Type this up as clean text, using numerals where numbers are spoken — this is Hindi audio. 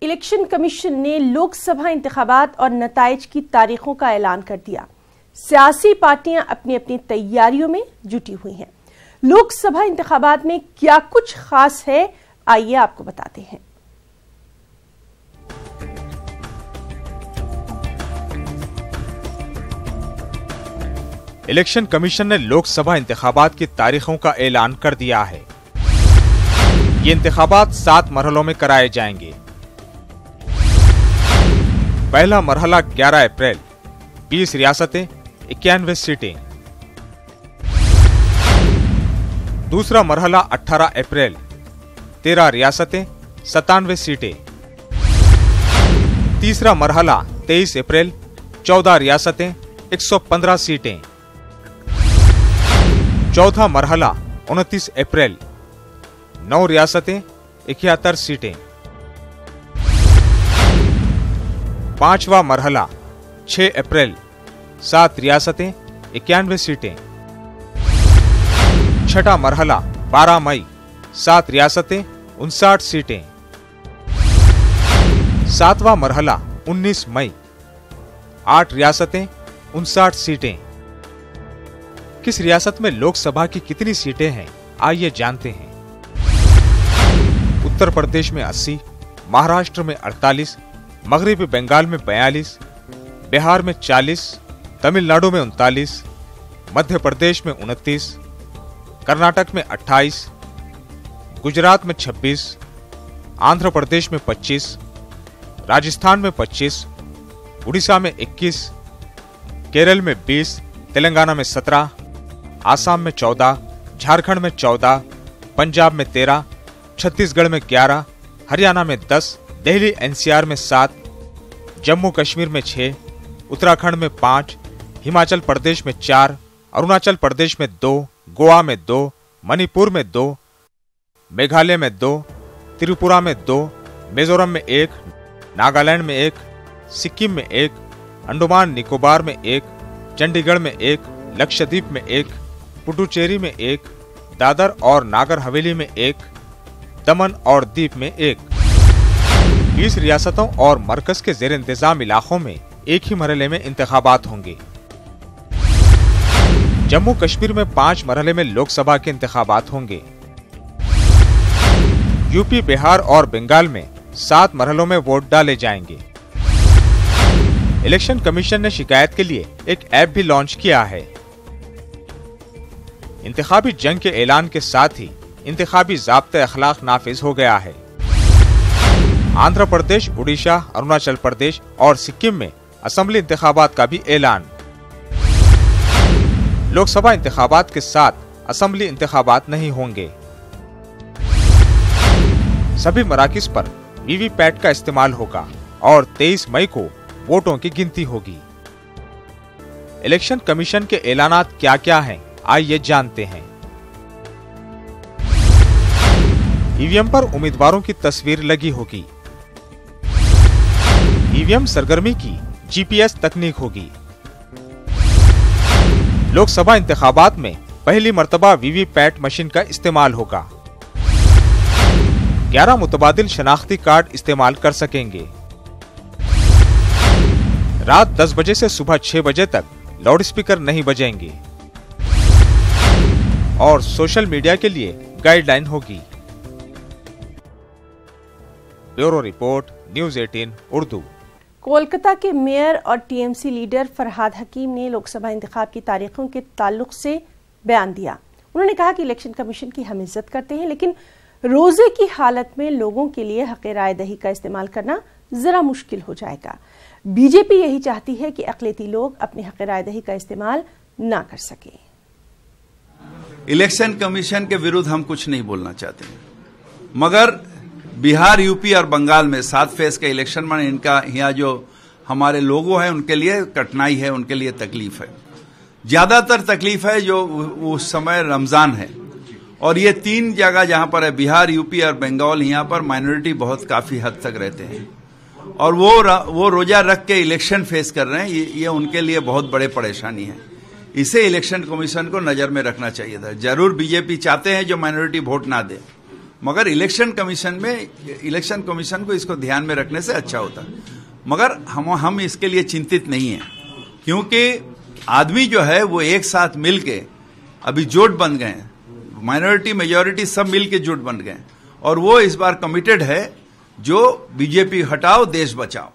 इलेक्शन कमीशन ने लोकसभा इंतखाबात और नताइज की तारीखों का ऐलान कर दिया। सियासी पार्टियां अपनी अपनी तैयारियों में जुटी हुई हैं। लोकसभा इंतखाबात में क्या कुछ खास है, आइए आपको बताते हैं। इलेक्शन कमीशन ने लोकसभा इंतखाबात की तारीखों का ऐलान कर दिया है। ये इंतखाबात 7 मरहलों में कराए जाएंगे। पहला मरहला 11 अप्रैल, 20 रियासतें, 91 सीटें। दूसरा मरहला 18 अप्रैल, 13 रियासतें, 97 सीटें। तीसरा मरहला 23 अप्रैल, 14 रियासतें, 115 सीटें। चौथा मरहला 29 अप्रैल, 9 रियासतें, 71 सीटें। पांचवा मरहला 6 अप्रैल, 7 रियासतें, 91 सीटें। छठा मरहला 12 मई, 7 रियासतें, 59 सीटें। सातवां मरहला 19 मई, 8 रियासतें, 59 सीटें। किस रियासत में लोकसभा की कितनी सीटें हैं, आइए जानते हैं। उत्तर प्रदेश में 80, महाराष्ट्र में 48, मगरबी बंगाल में 42, बिहार में 40, तमिलनाडु में 39, मध्य प्रदेश में 29, कर्नाटक में 28, गुजरात में 26, आंध्र प्रदेश में 25, राजस्थान में 25, उड़ीसा में 21, केरल में 20, तेलंगाना में 17, आसाम में 14, झारखंड में 14, पंजाब में 13, छत्तीसगढ़ में 11, हरियाणा में 10, दिल्ली एनसीआर में 7, जम्मू कश्मीर में 6, उत्तराखंड में 5, हिमाचल प्रदेश में 4, अरुणाचल प्रदेश में 2, गोवा में 2, मणिपुर में 2, मेघालय में 2, त्रिपुरा में 2, मिजोरम में 1, नागालैंड में 1, सिक्किम में 1, अंडमान निकोबार में 1, चंडीगढ़ में 1, लक्षद्वीप में 1, पुडुचेरी में 1, दादर और नागर हवेली में 1, दमन और दीव में 1। 20 रियासतों और मरकज के जेर इंतजाम इलाकों में एक ही मरहले में इंतखाबात होंगे। जम्मू कश्मीर में 5 मरहले में लोकसभा के इंतखाबात होंगे। यूपी, बिहार और बंगाल में 7 मरहलों में वोट डाले जाएंगे। इलेक्शन कमीशन ने शिकायत के लिए एक ऐप भी लॉन्च किया है। इंतखाबी जंग के ऐलान के साथ ही इंतखाबी ज़ाब्ते अखलाक नाफिज हो गया है। आंध्र प्रदेश, उड़ीसा, अरुणाचल प्रदेश और सिक्किम में असेंबली इंतखाबात का भी ऐलान। लोकसभा इंतखाबात के साथ असेंबली इंतखाबात नहीं होंगे। सभी मराकिज पर वीवीपैट का इस्तेमाल होगा और 23 मई को वोटों की गिनती होगी। इलेक्शन कमीशन के ऐलानात क्या क्या हैं, आइए जानते हैं। ईवीएम पर उम्मीदवारों की तस्वीर लगी होगी। ईवीएम सरगर्मी की जीपीएस तकनीक होगी। लोकसभा इंतखाबात में पहली मर्तबा वीवीपैट मशीन का इस्तेमाल होगा। 11 मुतबादिल शनाख्ती कार्ड इस्तेमाल कर सकेंगे। रात 10 बजे से सुबह 6 बजे तक लाउड स्पीकर नहीं बजेंगे और सोशल मीडिया के लिए गाइडलाइन होगी। Bureau report, news 18 Urdu. Kolkata के मेयर और टीएमसी लीडर फरहाद हकीम ने लोकसभा इंतखाब की तारीखों के ताल्लुक से बयान दिया। उन्होंने कहा कि इलेक्शन कमीशन की हम इज्जत करते हैं, लेकिन रोजे की हालत में लोगों के लिए हक़ राय दही का इस्तेमाल करना जरा मुश्किल हो जाएगा। बीजेपी यही चाहती है कि अक़लियती लोग अपने हक़ राय दही का इस्तेमाल ना कर सके। इलेक्शन कमीशन के विरुद्ध हम कुछ नहीं बोलना चाहते, मगर बिहार, यूपी और बंगाल में 7 फेज का इलेक्शन में इनका यहाँ जो हमारे लोगों हैं उनके लिए कठिनाई है, उनके लिए तकलीफ है। ज्यादातर तकलीफ है जो उस समय रमजान है और ये 3 जगह जहां पर है, बिहार, यूपी और बंगाल, यहाँ पर माइनॉरिटी बहुत काफी हद तक रहते हैं और वो रोजा रख के इलेक्शन फेस कर रहे हैं। ये उनके लिए बहुत बड़े परेशानी है। इसे इलेक्शन कमीशन को नजर में रखना चाहिए था। जरूर बीजेपी चाहते हैं जो माइनॉरिटी वोट ना दे, मगर इलेक्शन कमीशन को इसको ध्यान में रखने से अच्छा होता। मगर हम इसके लिए चिंतित नहीं हैं, क्योंकि आदमी जो है वो एक साथ मिलके अभी जोट बन गए, माइनॉरिटी मेजॉरिटी सब मिलके जोट बन गए, और वो इस बार कमिटेड है जो बीजेपी हटाओ देश बचाओ।